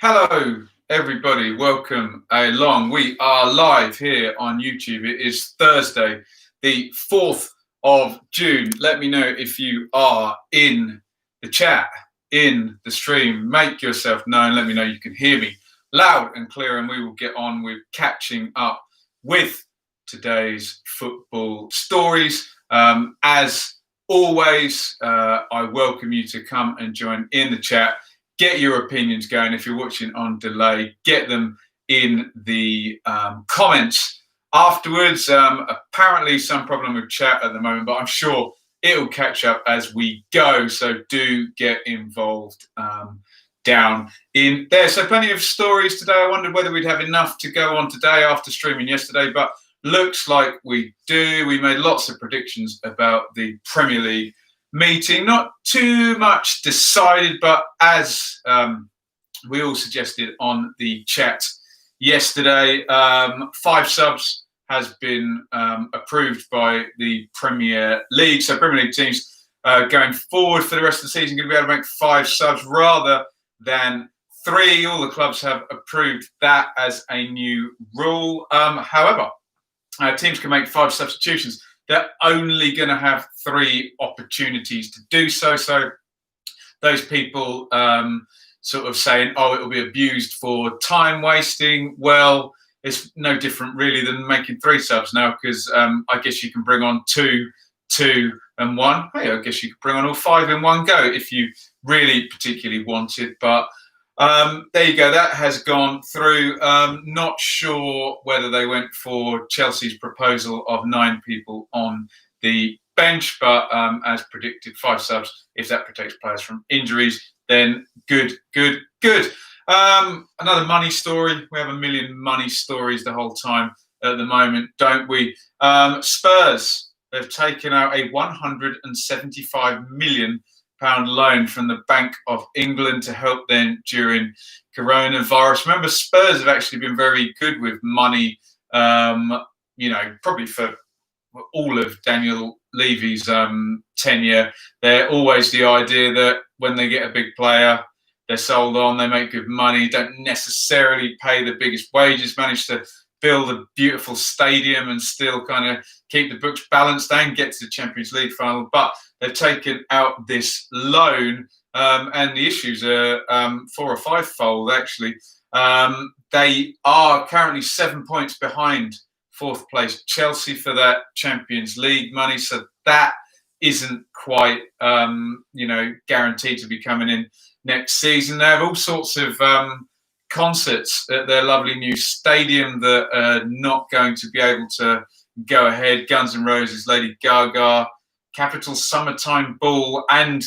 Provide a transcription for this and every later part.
Hello, everybody. Welcome along. We are live here on YouTube. It is Thursday, the 4th of June. Let me know if you are in the chat, in the stream. Make yourself known. Let me know you can hear me loud and clear, and we will get on with catching up with today's football stories. As always, I welcome you to come and join in the chat. Get your opinions going. If you're watching on delay, get them in the comments afterwards. Apparently some problem with chat at the moment, but I'm sure it'll catch up as we go. So do get involved down in there. So plenty of stories today. I wondered whether we'd have enough to go on today after streaming yesterday, but looks like we do. We made lots of predictions about the Premier League meeting, not too much decided, but as we all suggested on the chat yesterday, 5 subs has been approved by the Premier League. So Premier League teams going forward for the rest of the season going to be able to make 5 subs rather than 3. All the clubs have approved that as a new rule. However, teams can make 5 substitutions. They're only going to have 3 opportunities to do so. So those people sort of saying, oh, it will be abused for time wasting. Well, it's no different really than making 3 subs now, because I guess you can bring on 2, 2 and 1. Hey, I guess you could bring on all 5 in one go if you really particularly wanted. But there you go. That has gone through. Not sure whether they went for Chelsea's proposal of 9 people on the bench, but as predicted, 5 subs. If that protects players from injuries, then good. Another money story. We have a million money stories the whole time at the moment, don't we? Spurs have taken out a £175 million loan from the Bank of England to help them during coronavirus. Remember, Spurs have actually been very good with money, probably for all of Daniel Levy's tenure. They're always the idea that when they get a big player, they're sold on, they make good money, don't necessarily pay the biggest wages, manage to build a beautiful stadium and still kind of keep the books balanced and get to the Champions League final. But they've taken out this loan, and the issues are 4 or 5-fold, actually. They are currently 7 points behind 4th place Chelsea for that Champions League money. So that isn't quite, guaranteed to be coming in next season. They have all sorts of concerts at their lovely new stadium that are not going to be able to go ahead. Guns N' Roses, Lady Gaga, Capital Summertime Ball, and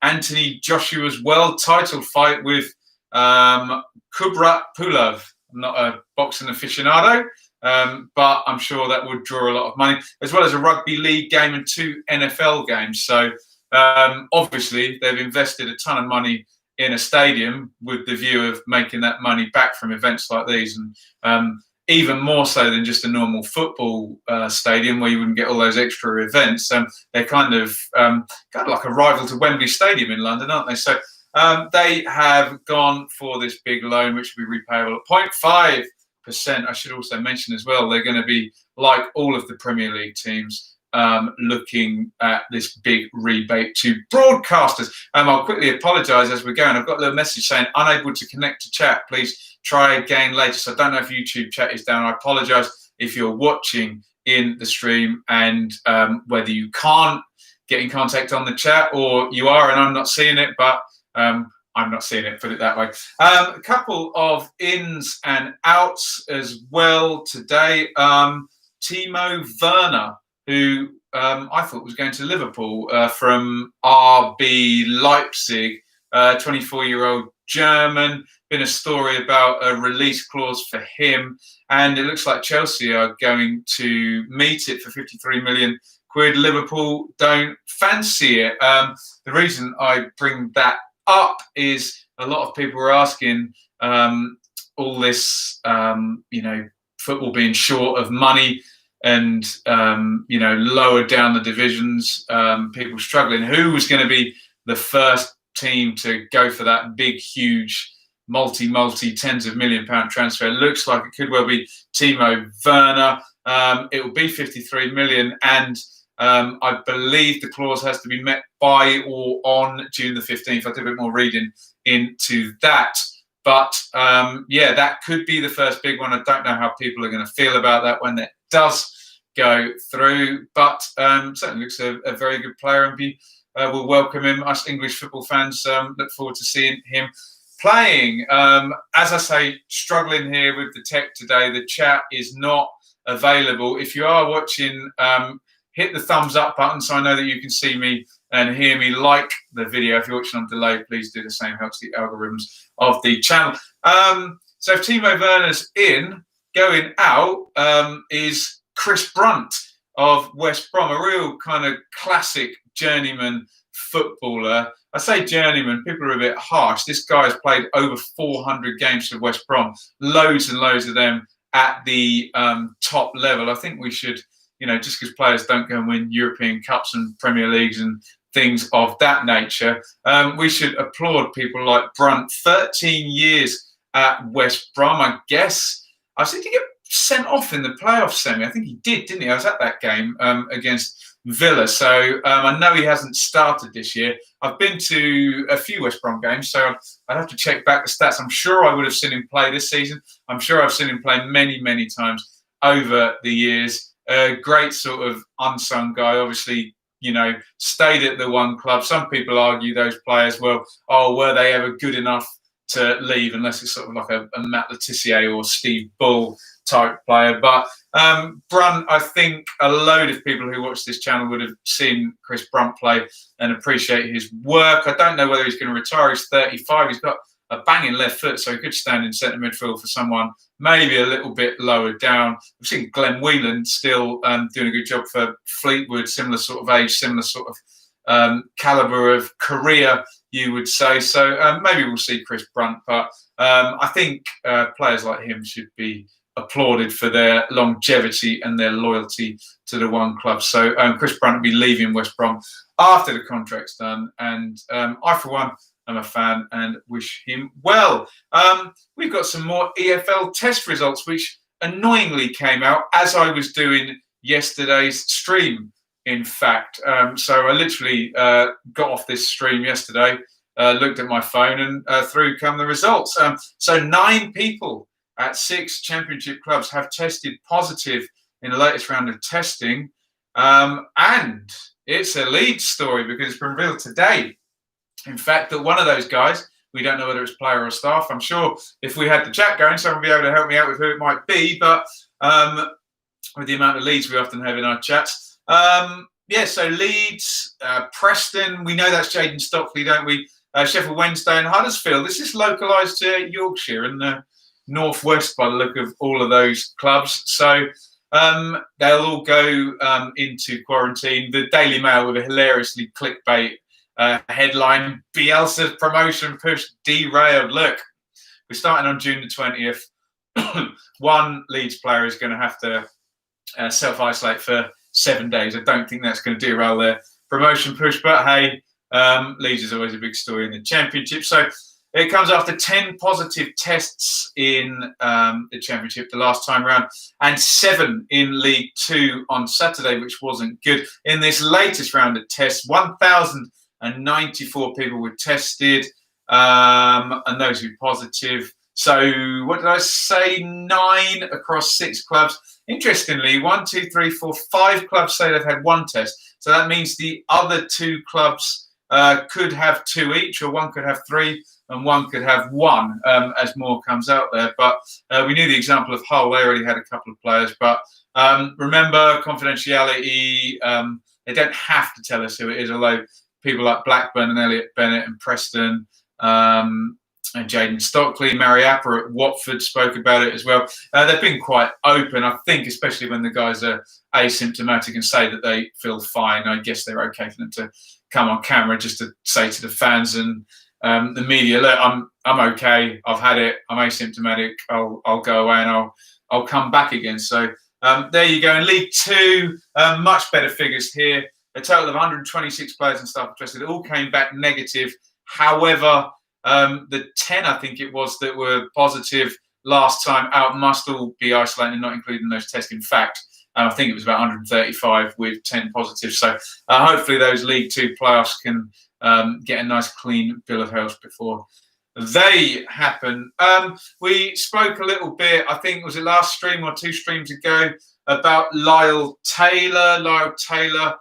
Anthony Joshua's world title fight with Kubrat Pulev. I'm not a boxing aficionado, but I'm sure that would draw a lot of money, as well as a rugby league game and 2 NFL games. So obviously they've invested a ton of money in a stadium with the view of making that money back from events like these, and even more so than just a normal football stadium where you wouldn't get all those extra events. They're kind of like a rival to Wembley Stadium in London, aren't they? So they have gone for this big loan, which will be repayable at 0.5%. I should also mention as well, they're going to be, like all of the Premier League teams, looking at this big rebate to broadcasters. I'll quickly apologise as we're going. I've got a little message saying unable to connect to chat. Please try again later. So I don't know if YouTube chat is down. I apologise if you're watching in the stream and whether you can't get in contact on the chat or you are and I'm not seeing it, but I'm not seeing it, put it that way. A couple of ins and outs as well today. Timo Werner, who I thought was going to Liverpool from RB Leipzig, 24-year-old German. Been a story about a release clause for him, and it looks like Chelsea are going to meet it for 53 million quid. Liverpool don't fancy it. The reason I bring that up is a lot of people are asking all this, football being short of money and, lower down the divisions, people struggling. Who was going to be the first team to go for that big, huge, multi tens of £1 million transfer. It looks like it could well be Timo Werner. It will be 53 million, and I believe the clause has to be met by or on June the 15th. I did a bit more reading into that. But yeah, that could be the first big one. I don't know how people are going to feel about that when it does go through. But certainly looks a very good player, and we'll welcome him. Us English football fans look forward to seeing him playing. As I say, struggling here with the tech today. The chat is not available. If you are watching, hit the thumbs up button so I know that you can see me and hear me. Like the video. If you're watching on delay, please do the same. Helps the algorithms of the channel. So if Timo Werner's in, going out is Chris Brunt of West Brom, a real kind of classic journeyman footballer. I say journeyman, people are a bit harsh. This guy has played over 400 games for West Brom, loads and loads of them at the top level. I think we should, just because players don't go and win European Cups and Premier Leagues and things of that nature, we should applaud people like Brunt. 13 years at West Brom, I guess. I think he get sent off in the playoff semi. I think he did, didn't he? I was at that game against Villa. So I know he hasn't started this year. I've been to a few West Brom games, so I'd have to check back the stats. I'm sure I would have seen him play this season. I'm sure I've seen him play many, many times over the years. A great sort of unsung guy, obviously, stayed at the one club. Some people argue those players, were they ever good enough to leave, unless it's sort of like a Matt Letizia or Steve Bull type player. But Brunt, I think a load of people who watch this channel would have seen Chris Brunt play and appreciate his work. I don't know whether he's going to retire. He's 35. He's got a banging left foot, so he could stand in centre midfield for someone maybe a little bit lower down. We've seen Glenn Whelan still doing a good job for Fleetwood, similar sort of age, similar sort of calibre of career, you would say. So maybe we'll see Chris Brunt, but I think players like him should be applauded for their longevity and their loyalty to the one club. So Chris Brunt will be leaving West Brom after the contract's done, and I, for one, am a fan and wish him well. We've got some more EFL test results, which annoyingly came out as I was doing yesterday's stream, in fact. So I literally got off this stream yesterday, looked at my phone, and through come the results. So 9 people at 6 championship clubs have tested positive in the latest round of testing. And it's a Leeds story because it's been revealed today, in fact, that one of those guys, we don't know whether it's player or staff. I'm sure if we had the chat going, someone would be able to help me out with who it might be. But with the amount of Leeds we often have in our chats. So Leeds, Preston, we know that's Jaden Stockley, don't we? Sheffield Wednesday and Huddersfield. This is localised to Yorkshire and the northwest by the look of all of those clubs. So they'll all go into quarantine. The Daily Mail with a hilariously clickbait headline: Bielsa's promotion push derailed. Look, we're starting on June the 20th. One Leeds player is going to have to self-isolate for 7 days. I don't think that's going to derail their promotion push, but hey, Leeds is always a big story in the Championship. So it comes after 10 positive tests in the Championship the last time round, and 7 in League Two on Saturday, which wasn't good. In this latest round of tests, 1,094 people were tested, and those who were positive. So what did I say? 9 across 6 clubs. Interestingly, 5 clubs say they've had 1 test. So that means the other 2 clubs could have 2 each, or one could have 3, and one could have 1 as more comes out there. But we knew the example of Hull. They already had a couple of players. But remember, confidentiality, they don't have to tell us who it is, although people like Blackburn and Elliot Bennett and Preston and Jaden Stockley, Mary Apper at Watford spoke about it as well. They've been quite open, I think, especially when the guys are asymptomatic and say that they feel fine. I guess they're okay for them to come on camera just to say to the fans and the media, look, I'm okay. I've had it. I'm asymptomatic. I'll go away and I'll come back again. So there you go. In League Two, much better figures here. a total of 126 players and staff interested. It all came back negative. However, the 10, I think it was, that were positive last time out must all be isolated and not including those tests. In fact, I think it was about 135 with 10 positives. So hopefully those League Two playoffs can get a nice clean bill of health before they happen. We spoke a little bit, I think, was it last stream or 2 streams ago, about Lyle Taylor. Lyle Taylor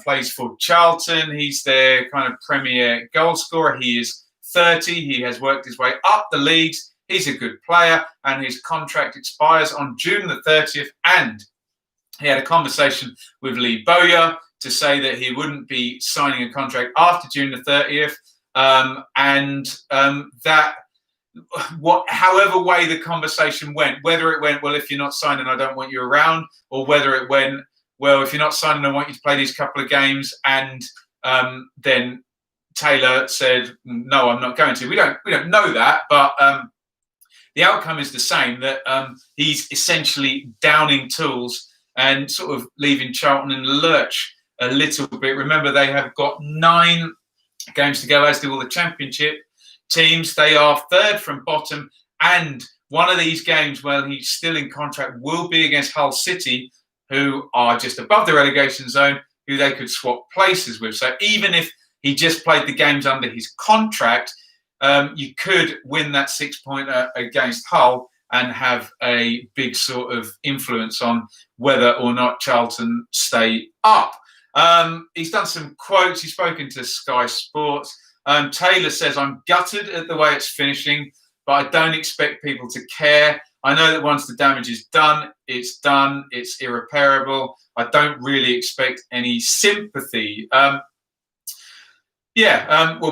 plays for Charlton. He's their kind of premier goal scorer. He is 30. He has worked his way up the leagues. He's a good player, and his contract expires on June the 30th. And he had a conversation with Lee Bowyer to say that he wouldn't be signing a contract after June the 30th. However way the conversation went, whether it went, well, if you're not signing, I don't want you around, or whether it went, well, if you're not signing, I want you to play these couple of games, and then Taylor said, no, I'm not going to. We don't know that, but the outcome is the same, that he's essentially downing tools and sort of leaving Charlton in the lurch a little bit. Remember, they have got 9 games to go, as do all the Championship teams. They are 3rd from bottom, and one of these games, while he's still in contract, will be against Hull City, who are just above the relegation zone, who they could swap places with. So even if he just played the games under his contract, you could win that 6-pointer against Hull and have a big sort of influence on whether or not Charlton stay up. He's done some quotes. He's spoken to Sky Sports. Taylor says, I'm gutted at the way it's finishing, but I don't expect people to care. I know that once the damage is done. It's irreparable. I don't really expect any sympathy. Well,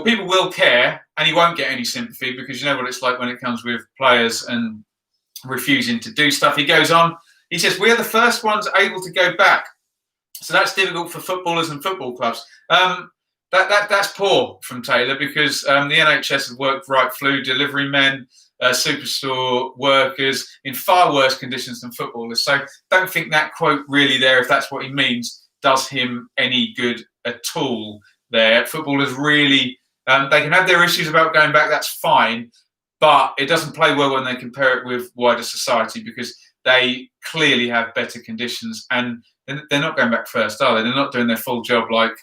people will care, and he won't get any sympathy, because you know what it's like when it comes with players and refusing to do stuff. He goes on, he says, we are the first ones able to go back. So that's difficult for footballers and football clubs. That's poor from Taylor, because the NHS have worked right through delivery men, superstore workers in far worse conditions than footballers. So don't think that quote really there, if that's what he means, does him any good at all there. Footballers really, they can have their issues about going back, that's fine, but it doesn't play well when they compare it with wider society, because they clearly have better conditions, and they're not going back first, are they? They're not doing their full job like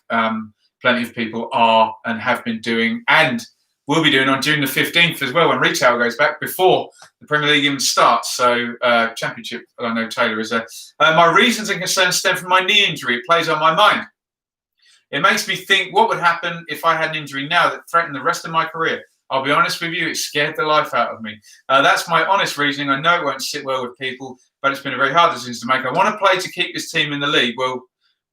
plenty of people are and have been doing, and will be doing on June the 15th as well, when retail goes back, before the Premier League even starts. So Championship, I know Taylor is there. My reasons and concerns stem from my knee injury. It plays on my mind. It makes me think, what would happen if I had an injury now that threatened the rest of my career? I'll be honest with you, it scared the life out of me. That's my honest reasoning. I know it won't sit well with people, but it's been a very hard decision to make. I want to play to keep this team in the league. Well,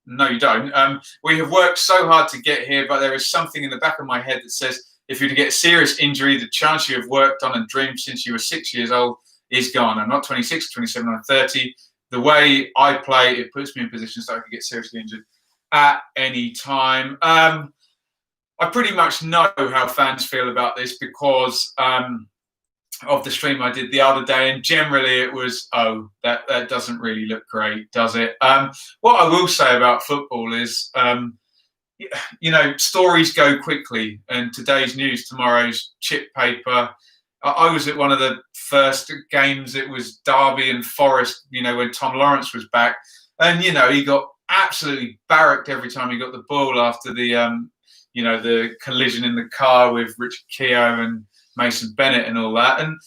no, you don't. We have worked so hard to get here, but there is something in the back of my head that says, if you were to get a serious injury, the chance you have worked on and dreamed since you were 6 years old is gone. I'm not 26, 27, I'm 30. The way I play, it puts me in positions that I could get seriously injured at any time. I pretty much know how fans feel about this, because of the stream I did the other day, and generally it was, that doesn't really look great, does it? What I will say about football is, stories go quickly, and today's news, tomorrow's chip paper. I was at one of the first games. It was Derby and Forest, when Tom Lawrence was back, and he got absolutely barracked every time he got the ball after the the collision in the car with Richard Keogh and Mason Bennett and all that. And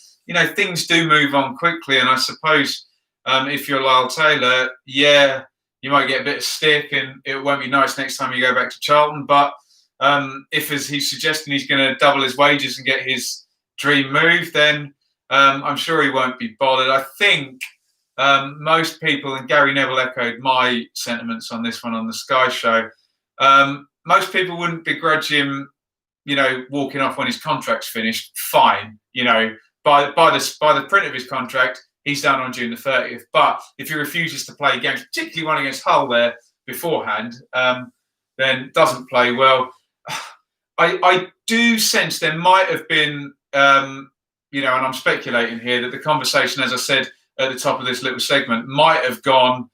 things do move on quickly, and I suppose if you're Lyle Taylor, you might get a bit of stick, and it won't be nice next time you go back to Charlton. But if, as he's suggesting, he's going to double his wages and get his dream move, then I'm sure he won't be bothered. I think most people, and Gary Neville echoed my sentiments on this one on the Sky Show, most people wouldn't begrudge him, walking off when his contract's finished. Fine, by the print of his contract, he's done on June the 30th. But if he refuses to play games, particularly one against Hull there beforehand, then doesn't play well. I do sense there might have been, and I'm speculating here, that the conversation, as I said at the top of this little segment, might have gone,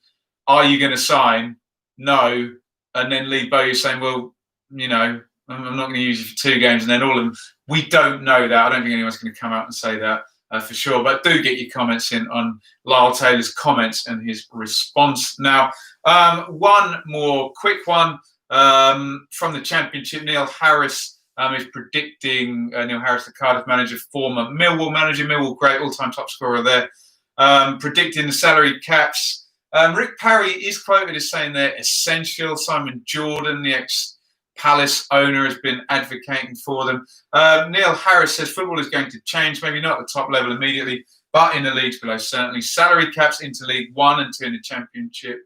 are you going to sign? No. and then Lee Bowyer saying, well, you know, I'm not going to use you for 2 games, and then all of them. We don't know that. I don't think anyone's going to come out and say that for sure. But do get your comments in on Lyle Taylor's comments and his response. Now, one more quick one from the Championship. Neil Harris is predicting, Neil Harris, the Cardiff manager, former Millwall manager, Millwall great, all-time top scorer there, predicting the salary caps. Rick Parry is quoted as saying they're essential. Simon Jordan, the ex-Palace owner, has been advocating for them. Neil Harris says football is going to change, maybe not at the top level immediately, but in the leagues below, certainly. Salary caps into League 1 and 2 in the Championship.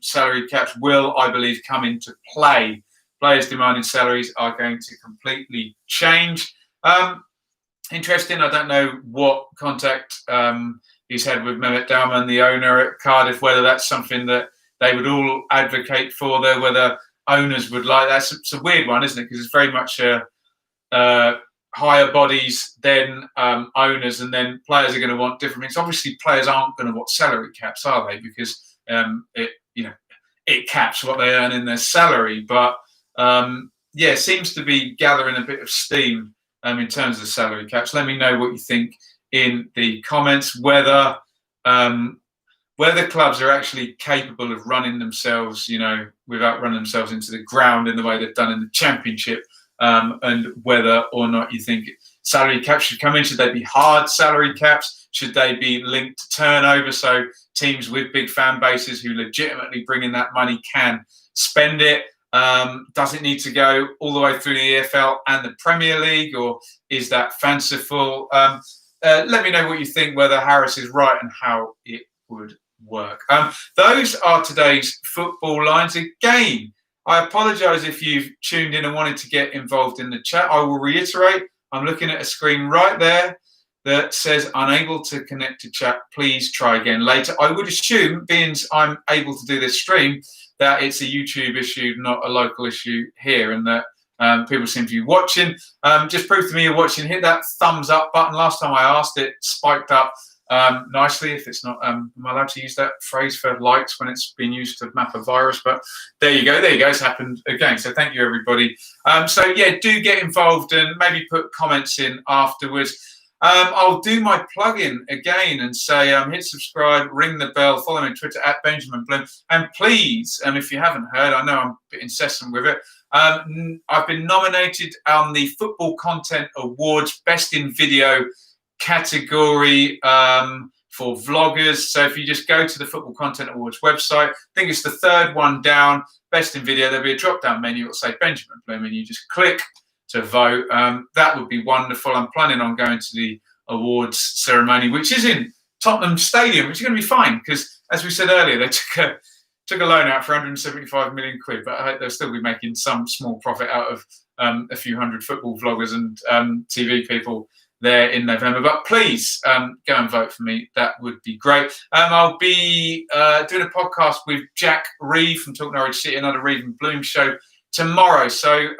Salary caps will, I believe, come into play. Players demanding salaries are going to completely change. Interesting. I don't know what contact he's had with Mehmet Dalman, the owner at Cardiff, whether that's something that they would all advocate for there, whether owners would like that. It's a weird one, isn't it? Because it's very much higher bodies than owners, and then players are going to want different things. Obviously, players aren't going to want salary caps, are they? Because it caps what they earn in their salary. But it seems to be gathering a bit of steam in terms of the salary caps. Let me know what you think in the comments, whether clubs are actually capable of running themselves, without running themselves into the ground in the way they've done in the Championship, and whether or not you think salary caps should come in. Should they be hard salary caps? Should they be linked to turnover, so teams with big fan bases who legitimately bring in that money can spend it? Does it need to go all the way through the EFL and the Premier League, or is that fanciful? Let me know what you think, whether Harris is right and how it would work. Those are today's football lines. Again, I apologise if you've tuned in and wanted to get involved in the chat. I will reiterate, I'm looking at a screen right there that says unable to connect to chat. Please try again later. I would assume, being I'm able to do this stream, that it's a YouTube issue, not a local issue here, and that people seem to be watching. Just prove to me you're watching. Hit that thumbs up button. Last time I asked, it spiked up nicely. If it's not, am I allowed to use that phrase for likes when it's been used to map a virus? But there you go. It's happened again. So thank you, everybody. Do get involved and maybe put comments in afterwards. I'll do my plug-in again and say hit subscribe, ring the bell, follow me on Twitter at Benjamin Bloom. And please, if you haven't heard, I know I'm a bit incessant with it, I've been nominated on the Football Content Awards Best in Video category for vloggers. So if you just go to the Football Content Awards website, I think it's the third one down, Best in Video, there'll be a drop-down menu that will say Benjamin Bloom, and you just click to vote. That would be wonderful. I'm planning on going to the awards ceremony, which is in Tottenham Stadium, which is going to be fine because, as we said earlier, they took a loan out for 175 million quid, but I hope they'll still be making some small profit out of a few hundred football vloggers and TV people there in November. But please go and vote for me. That would be great. I'll be doing a podcast with Jack Reeve from Talk Norwich City, another Reeve and Bloom show, tomorrow. So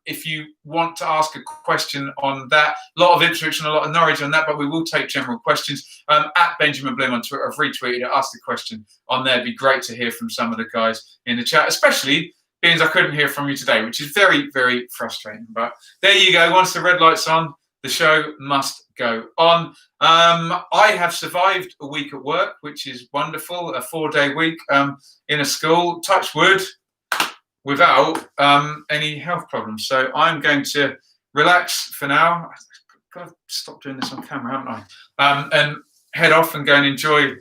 if you want to ask a question on that, a lot of Ipswich and a lot of Norwich on that, but we will take general questions. At Benjamin Bloom on Twitter, I've retweeted it, asked the question on there. It'd be great to hear from some of the guys in the chat, especially being I couldn't hear from you today, which is very, very frustrating. But there you go. Once the red light's on, the show must go on. I have survived a week at work, which is wonderful, a 4-day week in a school, touch wood, without any health problems. So I'm going to relax for now. I've got to stop doing this on camera, haven't I? And head off and go and enjoy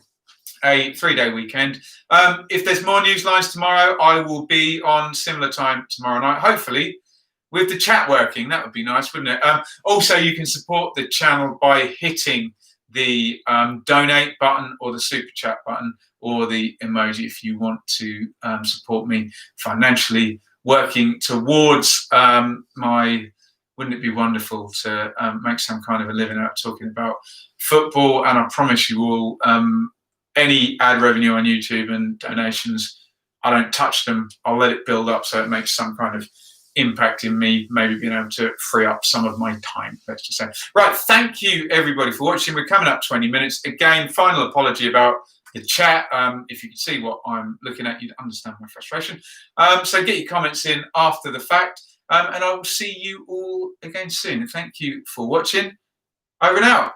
a 3-day weekend. If there's more news lines tomorrow, I will be on similar time tomorrow night, hopefully with the chat working. That would be nice, wouldn't it? Also, you can support the channel by hitting the donate button or the super chat button or the emoji if you want to support me financially working towards wouldn't it be wonderful to make some kind of a living out talking about football? And I promise you all, any ad revenue on YouTube and donations, I don't touch them. I'll let it build up so it makes some kind of impact in me, maybe being able to free up some of my time, let's just say. Right, thank you everybody for watching. We're coming up 20 minutes. Again, final apology about the chat. If you can see what I'm looking at, you'd understand my frustration. So get your comments in after the fact, and I will see you all again soon. Thank you for watching. Over and out.